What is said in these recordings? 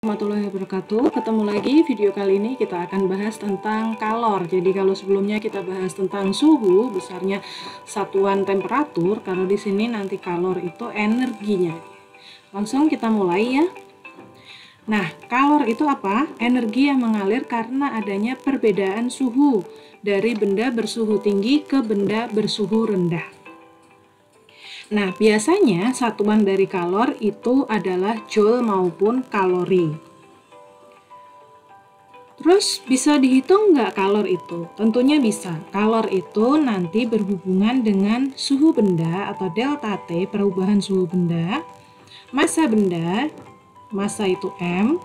Warahmatullahi wabarakatuh. Ketemu lagi, video kali ini kita akan bahas tentang kalor. Jadi kalau sebelumnya kita bahas tentang suhu, besarnya satuan temperatur, kalau di sini nanti kalor itu energinya. Langsung kita mulai ya. Nah, kalor itu apa? Energi yang mengalir karena adanya perbedaan suhu dari benda bersuhu tinggi ke benda bersuhu rendah. Nah, biasanya satuan dari kalor itu adalah joule maupun kalori. Terus bisa dihitung nggak kalor itu? Tentunya bisa. Kalor itu nanti berhubungan dengan suhu benda atau delta T, perubahan suhu benda, massa benda, massa itu M,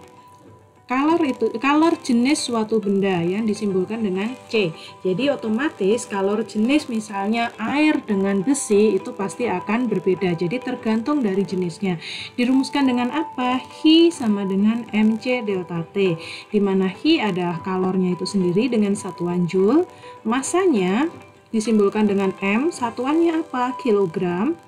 kalor jenis suatu benda yang disimbolkan dengan C. Jadi otomatis kalor jenis misalnya air dengan besi itu pasti akan berbeda. Jadi tergantung dari jenisnya. Dirumuskan dengan apa? Hi sama dengan Mc delta T. Di mana Hi adalah kalornya itu sendiri dengan satuan joule. Massanya disimbolkan dengan M, satuannya apa? Kilogram.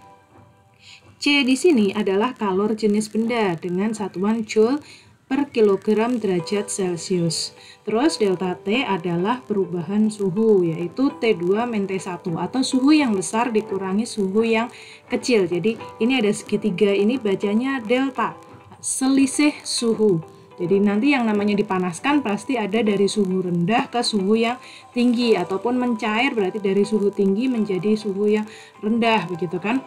C di sini adalah kalor jenis benda dengan satuan joule per kilogram derajat Celcius. Terus delta T adalah perubahan suhu, yaitu T2 min T1 atau suhu yang besar dikurangi suhu yang kecil. Jadi ini ada segitiga, ini bacanya delta, selisih suhu. Jadi nanti yang namanya dipanaskan pasti ada dari suhu rendah ke suhu yang tinggi, ataupun mencair berarti dari suhu tinggi menjadi suhu yang rendah, begitu kan?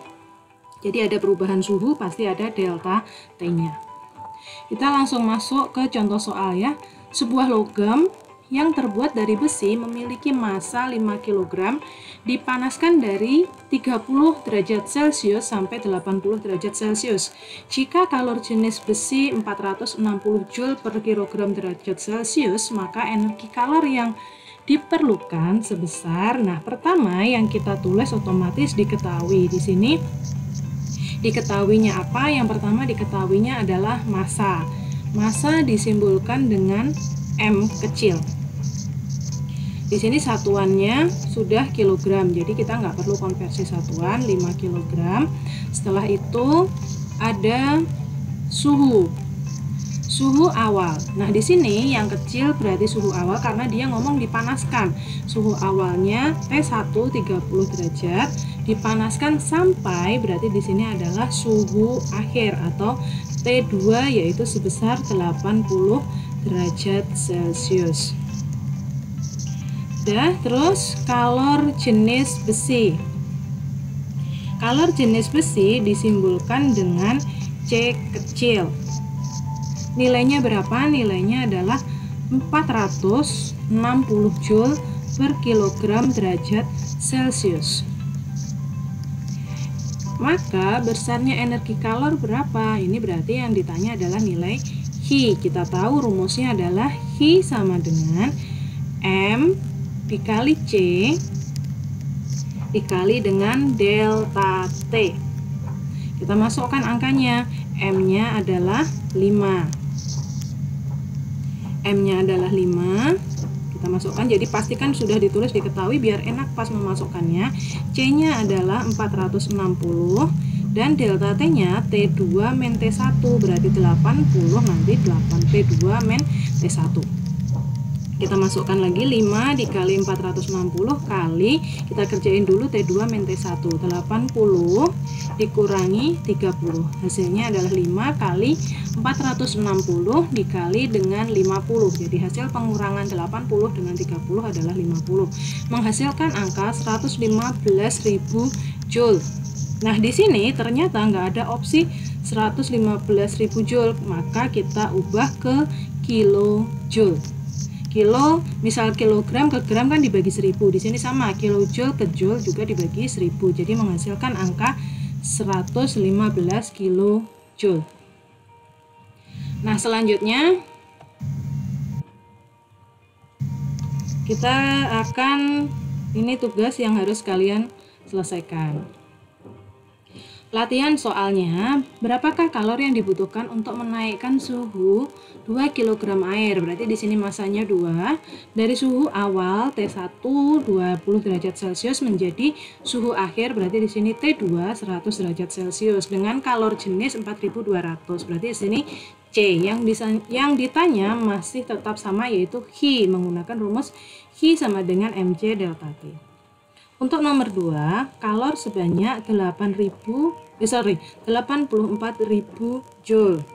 Jadi ada perubahan suhu, pasti ada delta T-nya. Kita langsung masuk ke contoh soal ya. Sebuah logam yang terbuat dari besi memiliki massa 5 kg dipanaskan dari 30 derajat Celcius sampai 80 derajat Celcius. Jika kalor jenis besi 460 Joule per kilogram derajat Celcius, maka energi kalor yang diperlukan sebesar, nah pertama yang kita tulis otomatis diketahui di sini. Diketahuinya apa? Yang pertama diketahuinya adalah massa. Massa disimbolkan dengan M kecil. Di sini satuannya sudah kilogram, jadi kita nggak perlu konversi satuan, 5 kg. Setelah itu ada suhu. Suhu awal. Nah, di sini yang kecil berarti suhu awal karena dia ngomong dipanaskan. Suhu awalnya T1 30 derajat, dipanaskan sampai berarti di sini adalah suhu akhir atau T2 yaitu sebesar 80 derajat Celcius. Terus kalor jenis besi. Kalor jenis besi disimbolkan dengan C kecil. Nilainya berapa? Nilainya adalah 460 Joule per kilogram derajat Celcius. Maka besarnya energi kalor berapa? Ini berarti yang ditanya adalah nilai Hi. Kita tahu rumusnya adalah Hi sama dengan M dikali C dikali dengan delta T. Kita masukkan angkanya. M-nya adalah 5. M-nya adalah 5. Kita masukkan, jadi pastikan sudah ditulis diketahui biar enak pas memasukkannya. C-nya adalah 460 dan delta T-nya T2 min T1 berarti 80, nanti 8 T2 min T1. Kita masukkan lagi 5 dikali 460 kali, kita kerjain dulu T2 min T1, 80 dikurangi 30, hasilnya adalah 5 kali 460 dikali dengan 50, jadi hasil pengurangan 80 dengan 30 adalah 50, menghasilkan angka 115.000 Joule. Nah, di sini ternyata nggak ada opsi 115.000 Joule, maka kita ubah ke kilojoule. Kilo, misal kilogram ke gram kan dibagi 1000. Di sini sama, kilojoule ke joule juga dibagi 1000. Jadi menghasilkan angka 115 kilojoule. Nah, selanjutnya kita akan, ini tugas yang harus kalian selesaikan. Latihan soalnya, berapakah kalori yang dibutuhkan untuk menaikkan suhu 2 kg air? Berarti di sini masanya 2. Dari suhu awal T1 20 derajat Celcius menjadi suhu akhir, berarti di sini T2 100 derajat Celcius dengan kalor jenis 4200. Berarti di sini C. Yang ditanya masih tetap sama, yaitu Hi, menggunakan rumus Hi sama dengan mc delta T. Untuk nomor 2, kalor sebanyak 84.000 Joule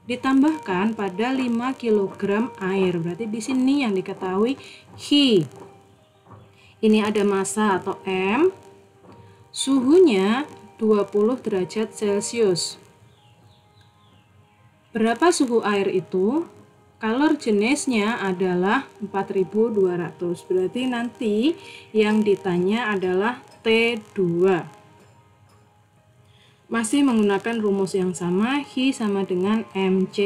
ditambahkan pada 5 kg air. Berarti di sini yang diketahui Hi. Ini ada massa atau M. Suhunya 20 derajat Celcius. Berapa suhu air itu? Kalor jenisnya adalah 4200. Berarti nanti yang ditanya adalah T2. Masih menggunakan rumus yang sama, Hi sama dengan mc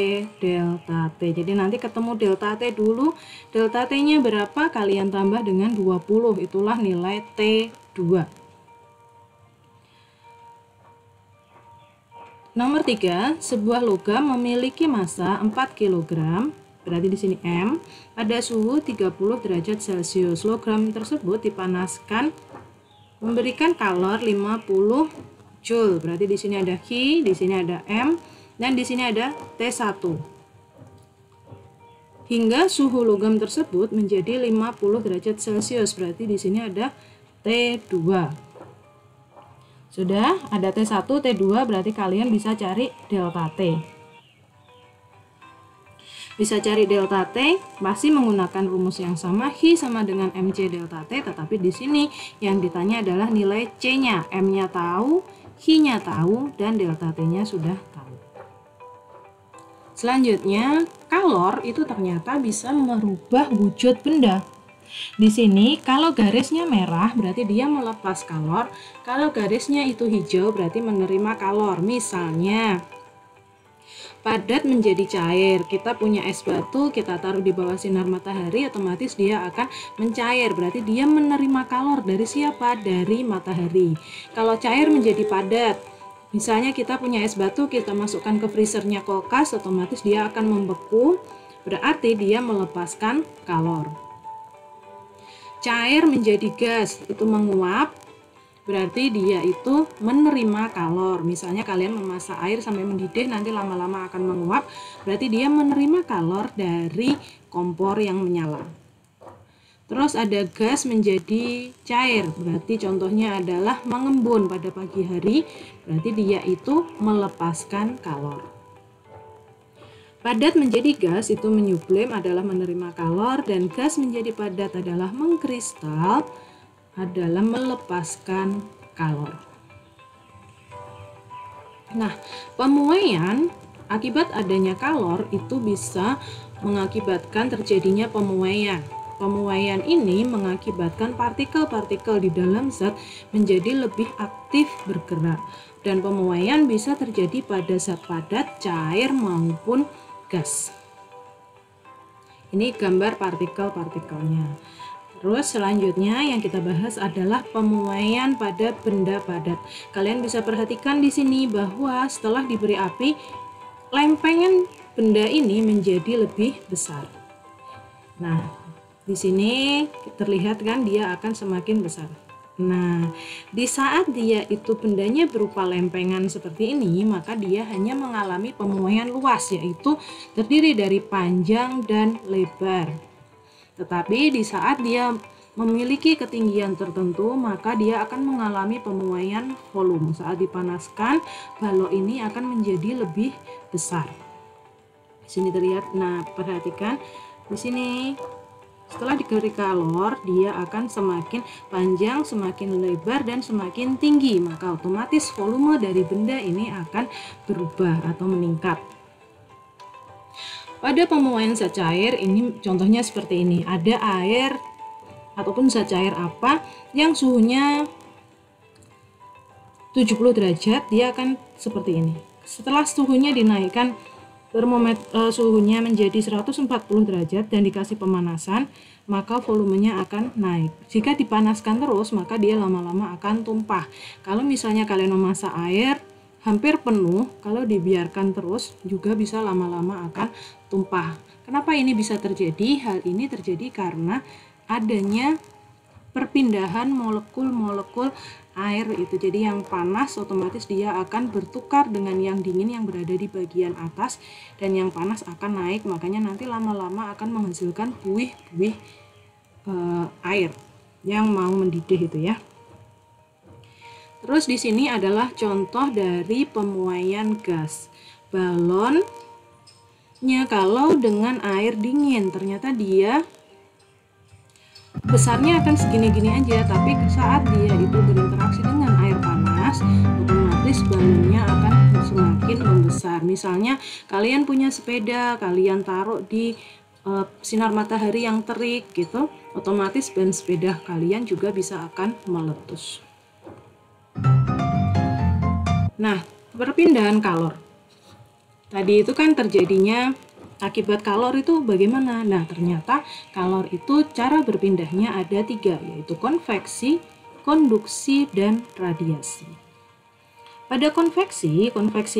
delta T. Jadi nanti ketemu delta T dulu. Delta T-nya berapa? Kalian tambah dengan 20. Itulah nilai T2. Nomor 3, sebuah logam memiliki massa 4 kg. Berarti di sini M, pada suhu 30 derajat Celcius. Logam tersebut dipanaskan memberikan kalor 50 Joule. Berarti di sini ada Hi, di sini ada M, dan di sini ada T1. Hingga suhu logam tersebut menjadi 50 derajat Celcius. Berarti di sini ada T2. Sudah ada T1, T2, berarti kalian bisa cari delta T. Bisa cari delta T, masih menggunakan rumus yang sama, Hi sama dengan mc delta T, tetapi di sini yang ditanya adalah nilai C-nya. M-nya tahu, Hi-nya tahu, dan delta T-nya sudah tahu. Selanjutnya, kalor itu ternyata bisa merubah wujud benda. Di sini kalau garisnya merah berarti dia melepas kalor, kalau garisnya itu hijau berarti menerima kalor. Misalnya padat menjadi cair, kita punya es batu, kita taruh di bawah sinar matahari, otomatis dia akan mencair, berarti dia menerima kalor dari siapa? Dari matahari. Kalau cair menjadi padat, misalnya kita punya es batu, kita masukkan ke freezernya kulkas, otomatis dia akan membeku, berarti dia melepaskan kalor. Cair menjadi gas, itu menguap, berarti dia itu menerima kalor. Misalnya kalian memasak air sampai mendidih, nanti lama-lama akan menguap, berarti dia menerima kalor dari kompor yang menyala. Terus ada gas menjadi cair, berarti contohnya adalah mengembun pada pagi hari, berarti dia itu melepaskan kalor. Padat menjadi gas itu menyublim adalah menerima kalor, dan gas menjadi padat adalah mengkristal adalah melepaskan kalor. Nah, pemuaian akibat adanya kalor itu bisa mengakibatkan terjadinya pemuaian. Pemuaian ini mengakibatkan partikel-partikel di dalam zat menjadi lebih aktif bergerak, dan pemuaian bisa terjadi pada zat padat, cair maupun gas. Ini gambar partikel-partikelnya. Terus selanjutnya yang kita bahas adalah pemuaian pada benda padat. Kalian bisa perhatikan di sini bahwa setelah diberi api, lempengan benda ini menjadi lebih besar. Nah, di sini terlihat kan dia akan semakin besar. Nah, di saat dia itu bendanya berupa lempengan seperti ini, maka dia hanya mengalami pemuaian luas, yaitu terdiri dari panjang dan lebar. Tetapi di saat dia memiliki ketinggian tertentu, maka dia akan mengalami pemuaian volume. Saat dipanaskan, balok ini akan menjadi lebih besar. Di sini terlihat. Nah, perhatikan di sini. Setelah diberi kalor, dia akan semakin panjang, semakin lebar, dan semakin tinggi. Maka otomatis volume dari benda ini akan berubah atau meningkat. Pada pemuaian zat cair ini contohnya seperti ini. Ada air ataupun zat cair apa yang suhunya 70 derajat, dia akan seperti ini. Setelah suhunya dinaikkan suhunya menjadi 140 derajat dan dikasih pemanasan, maka volumenya akan naik. Jika dipanaskan terus, maka dia lama-lama akan tumpah. Kalau misalnya kalian memasak air hampir penuh, kalau dibiarkan terus juga bisa lama-lama akan tumpah. Kenapa ini bisa terjadi? Hal ini terjadi karena adanya perpindahan molekul-molekul air itu. Jadi yang panas otomatis dia akan bertukar dengan yang dingin yang berada di bagian atas, dan yang panas akan naik, makanya nanti lama-lama akan menghasilkan buih-buih air yang mau mendidih itu ya. Terus di sini adalah contoh dari pemuaian gas. Balonnya kalau dengan air dingin ternyata dia besarnya akan segini-gini aja, tapi saat dia itu berinteraksi dengan air panas, otomatis balonnya akan semakin membesar. Misalnya kalian punya sepeda, kalian taruh di sinar matahari yang terik gitu, otomatis ban sepeda kalian juga bisa akan meletus. Nah, perpindahan kalor tadi itu kan terjadinya akibat kalor itu bagaimana? Nah, ternyata kalor itu cara berpindahnya ada 3, yaitu konveksi, konduksi, dan radiasi. Pada konveksi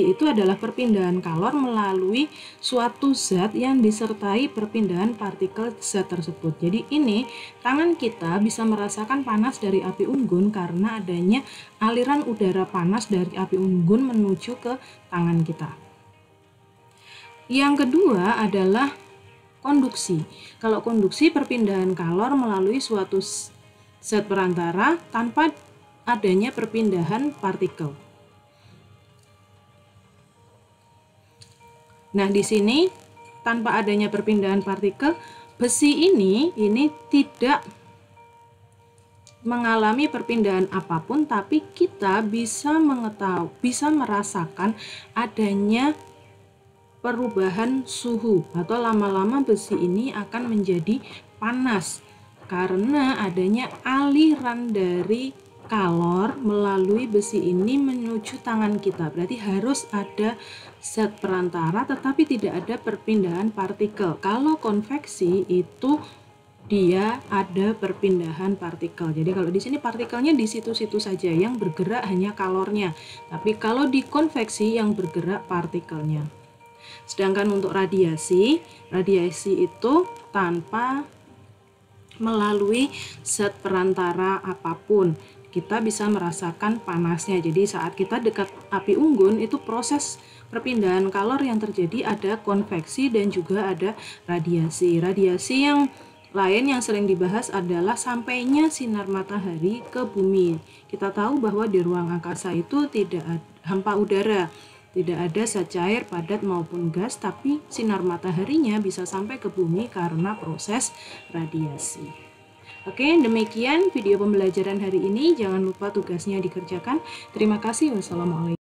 itu adalah perpindahan kalor melalui suatu zat yang disertai perpindahan partikel zat tersebut. Jadi ini tangan kita bisa merasakan panas dari api unggun karena adanya aliran udara panas dari api unggun menuju ke tangan kita. Yang kedua adalah konduksi. Kalau konduksi, perpindahan kalor melalui suatu zat perantara tanpa adanya perpindahan partikel. Nah, di sini tanpa adanya perpindahan partikel, besi ini tidak mengalami perpindahan apapun, tapi kita bisa merasakan adanya perubahan suhu, atau lama-lama besi ini akan menjadi panas karena adanya aliran dari kalor melalui besi ini menuju tangan kita. Berarti harus ada zat perantara tetapi tidak ada perpindahan partikel. Kalau konveksi itu dia ada perpindahan partikel. Jadi kalau di sini partikelnya di situ-situ saja, yang bergerak hanya kalornya. Tapi kalau di konveksi yang bergerak partikelnya. Sedangkan untuk radiasi itu tanpa melalui zat perantara apapun, kita bisa merasakan panasnya. Jadi saat kita dekat api unggun, itu proses perpindahan kalor yang terjadi ada konveksi dan juga ada radiasi. Radiasi yang lain yang sering dibahas adalah sampainya sinar matahari ke bumi. Kita tahu bahwa di ruang angkasa itu tidak ada hampa udara, tidak ada zat cair, padat maupun gas, tapi sinar mataharinya bisa sampai ke bumi karena proses radiasi. Oke, demikian video pembelajaran hari ini. Jangan lupa tugasnya dikerjakan. Terima kasih. Wassalamualaikum.